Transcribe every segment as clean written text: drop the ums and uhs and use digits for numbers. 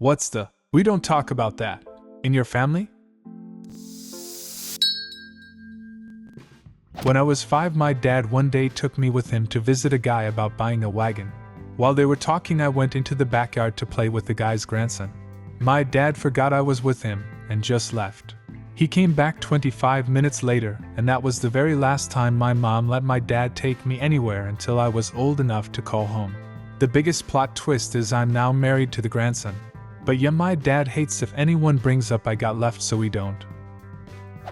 What's the, we don't talk about that. In your family? When I was 5, my dad one day took me with him to visit a guy about buying a wagon. While they were talking, I went into the backyard to play with the guy's grandson. My dad forgot I was with him and just left. He came back 25 minutes later, and that was the very last time my mom let my dad take me anywhere until I was old enough to call home. The biggest plot twist is I'm now married to the grandson. But yeah, my dad hates if anyone brings up I got left, so we don't.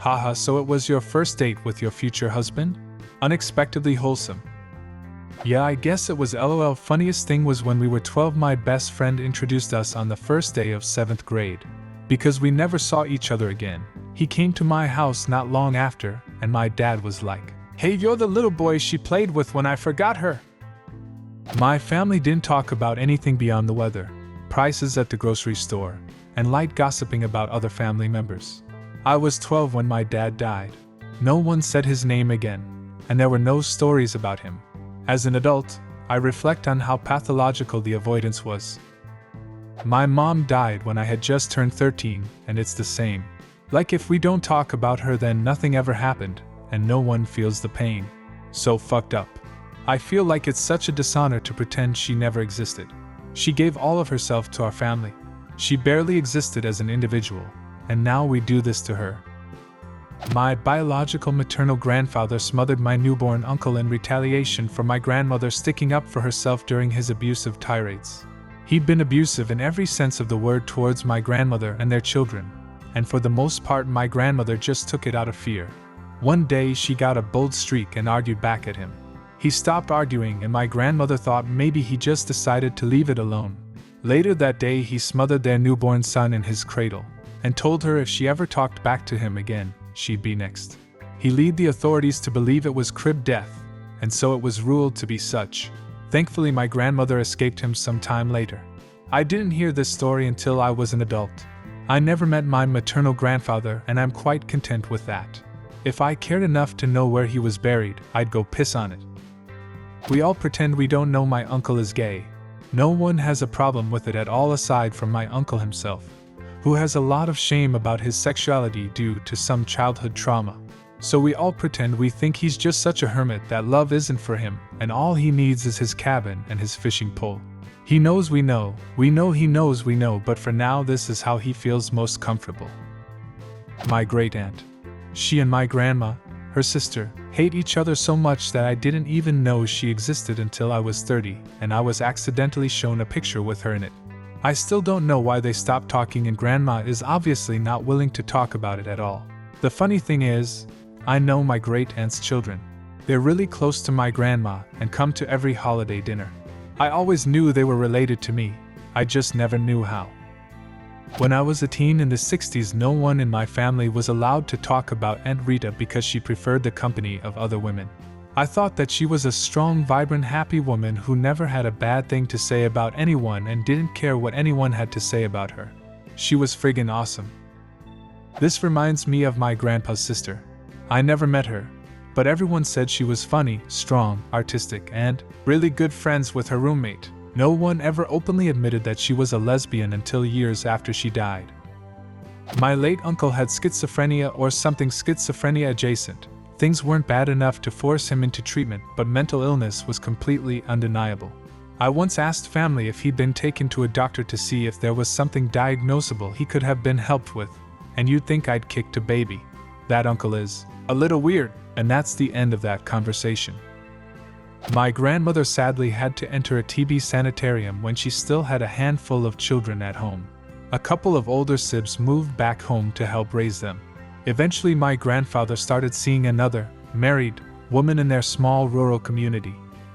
Haha, so it was your first date with your future husband? Unexpectedly wholesome. Yeah, I guess it was LOL. Funniest thing was when we were 12, my best friend introduced us on the first day of 7th grade. Because we never saw each other again, he came to my house not long after, and my dad was like, "Hey, you're the little boy she played with when I forgot her." My family didn't talk about anything beyond the weather, prices at the grocery store, and light gossiping about other family members. I was 12 when my dad died. No one said his name again, and there were no stories about him. As an adult, I reflect on how pathological the avoidance was. My mom died when I had just turned 13, and it's the same. Like if we don't talk about her, then nothing ever happened, and no one feels the pain. So fucked up. I feel like it's such a dishonor to pretend she never existed. She gave all of herself to our family. She barely existed as an individual, and now we do this to her. My biological maternal grandfather smothered my newborn uncle in retaliation for my grandmother sticking up for herself during his abusive tirades. He'd been abusive in every sense of the word towards my grandmother and their children, and for the most part my grandmother just took it out of fear. One day she got a bold streak and argued back at him. He stopped arguing, and my grandmother thought maybe he just decided to leave it alone. Later that day he smothered their newborn son in his cradle, and told her if she ever talked back to him again, she'd be next. He led the authorities to believe it was crib death, and so it was ruled to be such. Thankfully my grandmother escaped him some time later. I didn't hear this story until I was an adult. I never met my maternal grandfather, and I'm quite content with that. If I cared enough to know where he was buried, I'd go piss on it. We all pretend we don't know my uncle is gay. No one has a problem with it at all aside from my uncle himself, who has a lot of shame about his sexuality due to some childhood trauma. So we all pretend we think he's just such a hermit that love isn't for him, and all he needs is his cabin and his fishing pole. He knows we know he knows we know, but for now this is how he feels most comfortable. My great aunt. She and my grandma, her sister, hate each other so much that I didn't even know she existed until I was 30, and I was accidentally shown a picture with her in it. I still don't know why they stopped talking, and grandma is obviously not willing to talk about it at all. The funny thing is, I know my great aunt's children. They're really close to my grandma and come to every holiday dinner. I always knew they were related to me, I just never knew how. When I was a teen in the 60s, no one in my family was allowed to talk about Aunt Rita because she preferred the company of other women. I thought that she was a strong, vibrant, happy woman who never had a bad thing to say about anyone and didn't care what anyone had to say about her. She was friggin' awesome. This reminds me of my grandpa's sister. I never met her, but everyone said she was funny, strong, artistic, and really good friends with her roommate. No one ever openly admitted that she was a lesbian until years after she died. My late uncle had schizophrenia or something schizophrenia adjacent. Things weren't bad enough to force him into treatment, but mental illness was completely undeniable. I once asked family if he'd been taken to a doctor to see if there was something diagnosable he could have been helped with, and you'd think I'd kicked a baby. That uncle is a little weird, and that's the end of that conversation. My grandmother sadly had to enter a TB sanitarium when she still had a handful of children at home. A couple of older sibs moved back home to help raise them. Eventually my grandfather started seeing another, married, woman in their small rural community.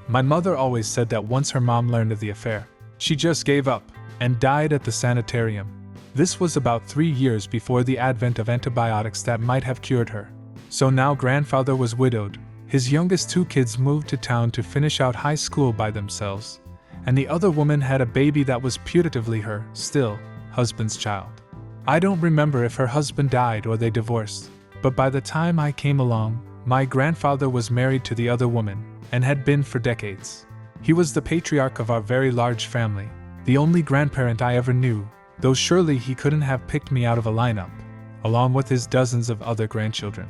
My mother always said that once her mom learned of the affair, she just gave up and died at the sanitarium. This was about 3 years before the advent of antibiotics that might have cured her. So now grandfather was widowed. His youngest 2 kids moved to town to finish out high school by themselves, and the other woman had a baby that was putatively her, still, husband's child. I don't remember if her husband died or they divorced, but by the time I came along, my grandfather was married to the other woman, and had been for decades. He was the patriarch of our very large family, the only grandparent I ever knew, though surely he couldn't have picked me out of a lineup, along with his dozens of other grandchildren.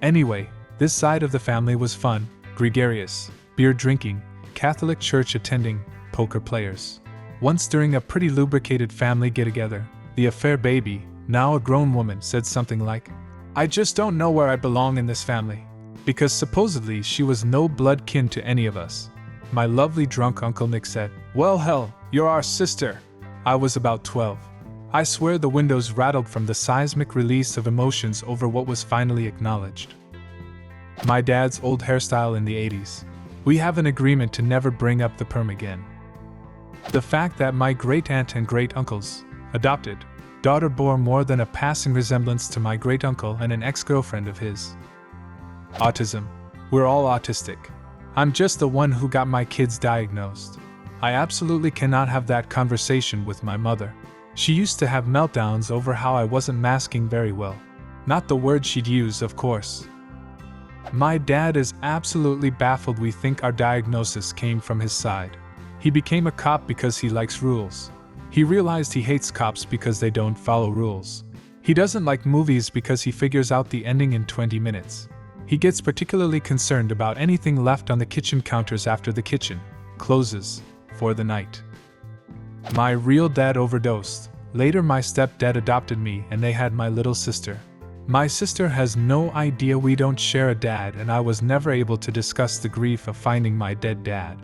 Anyway, this side of the family was fun, gregarious, beer drinking, Catholic church attending, poker players. Once during a pretty lubricated family get-together, the affair baby, now a grown woman, said something like, "I just don't know where I belong in this family," because supposedly she was no blood kin to any of us. My lovely drunk Uncle Nick said, "Well hell, you're our sister." I was about 12. I swear the windows rattled from the seismic release of emotions over what was finally acknowledged. My dad's old hairstyle in the 80s. We have an agreement to never bring up the perm again. The fact that my great-aunt and great-uncle's adopted daughter bore more than a passing resemblance to my great-uncle and an ex-girlfriend of his. Autism. We're all autistic. I'm just the one who got my kids diagnosed. I absolutely cannot have that conversation with my mother. She used to have meltdowns over how I wasn't masking very well. Not the word she'd use, of course. My dad is absolutely baffled we think our diagnosis came from his side. He became a cop because he likes rules. He realized he hates cops because they don't follow rules. He doesn't like movies because he figures out the ending in 20 minutes. He gets particularly concerned about anything left on the kitchen counters after the kitchen closes for the night. My real dad overdosed. Later my stepdad adopted me and they had my little sister. My sister has no idea we don't share a dad, and I was never able to discuss the grief of finding my dead dad.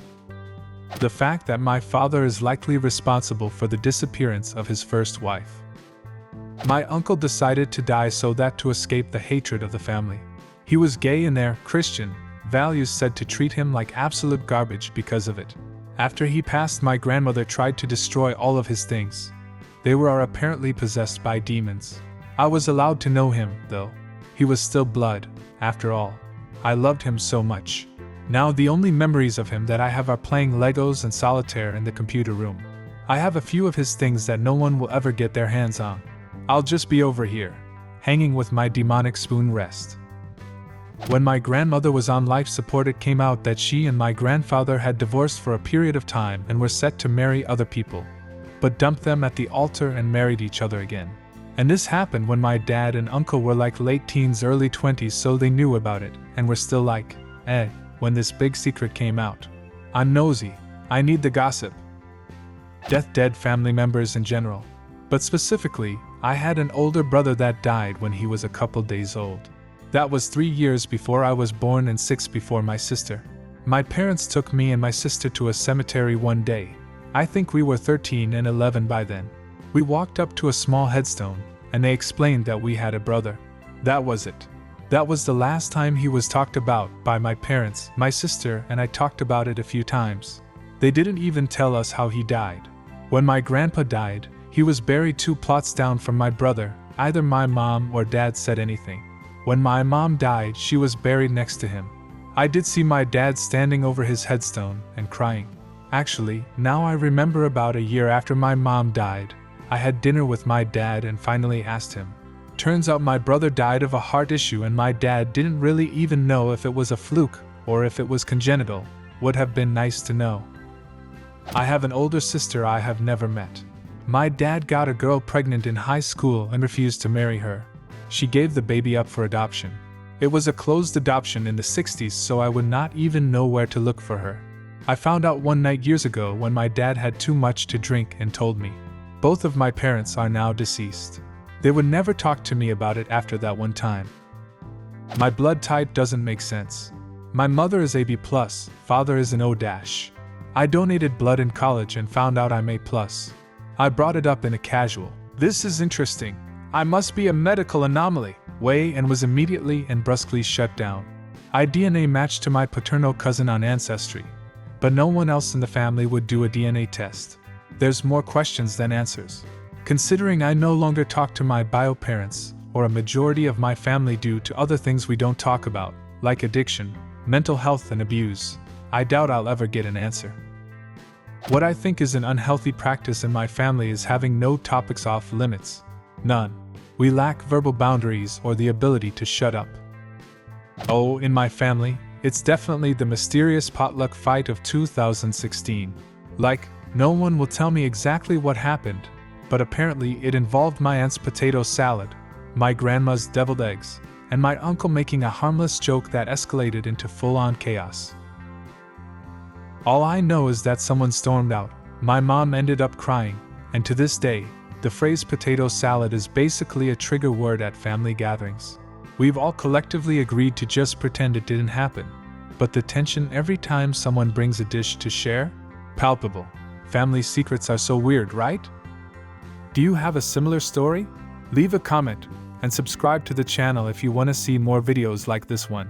The fact that my father is likely responsible for the disappearance of his first wife. My uncle decided to die so that to escape the hatred of the family. He was gay and their Christian values said to treat him like absolute garbage because of it. After he passed, my grandmother tried to destroy all of his things. They were apparently possessed by demons. I was allowed to know him, though. He was still blood, after all. I loved him so much. Now the only memories of him that I have are playing Legos and solitaire in the computer room. I have a few of his things that no one will ever get their hands on. I'll just be over here, hanging with my demonic spoon rest. When my grandmother was on life support, it came out that she and my grandfather had divorced for a period of time and were set to marry other people, but dumped them at the altar and married each other again. And this happened when my dad and uncle were like late teens, early 20s, so they knew about it and were still like, when this big secret came out. I'm nosy. I need the gossip. Dead family members in general. But specifically, I had an older brother that died when he was a couple days old. That was 3 years before I was born and 6 before my sister. My parents took me and my sister to a cemetery one day. I think we were 13 and 11 by then. We walked up to a small headstone, and they explained that we had a brother. That was it. That was the last time he was talked about by my parents, my sister, and I talked about it a few times. They didn't even tell us how he died. When my grandpa died, he was buried 2 plots down from my brother. Either my mom or dad said anything. When my mom died, she was buried next to him. I did see my dad standing over his headstone and crying. Actually, now I remember, about a year after my mom died, I had dinner with my dad and finally asked him. Turns out my brother died of a heart issue and my dad didn't really even know if it was a fluke or if it was congenital. Would have been nice to know. I have an older sister I have never met. My dad got a girl pregnant in high school and refused to marry her. She gave the baby up for adoption. It was a closed adoption in the 60s, so I would not even know where to look for her. I found out one night years ago when my dad had too much to drink and told me. Both of my parents are now deceased. They would never talk to me about it after that one time. My blood type doesn't make sense. My mother is AB+, father is an O-. I donated blood in college and found out I'm A+. I brought it up in a casual, "This is interesting. I must be a medical anomaly" way, and was immediately and brusquely shut down. I DNA matched to my paternal cousin on Ancestry, but no one else in the family would do a DNA test. There's more questions than answers. Considering I no longer talk to my bio parents, or a majority of my family due to other things we don't talk about, like addiction, mental health and abuse, I doubt I'll ever get an answer. What I think is an unhealthy practice in my family is having no topics off limits. None. We lack verbal boundaries or the ability to shut up. Oh, in my family, it's definitely the mysterious potluck fight of 2016. Like, no one will tell me exactly what happened, but apparently it involved my aunt's potato salad, my grandma's deviled eggs, and my uncle making a harmless joke that escalated into full-on chaos. All I know is that someone stormed out, my mom ended up crying, and to this day, the phrase potato salad is basically a trigger word at family gatherings. We've all collectively agreed to just pretend it didn't happen, but the tension every time someone brings a dish to share? Palpable. Family secrets are so weird, right? Do you have a similar story? Leave a comment and subscribe to the channel if you want to see more videos like this one.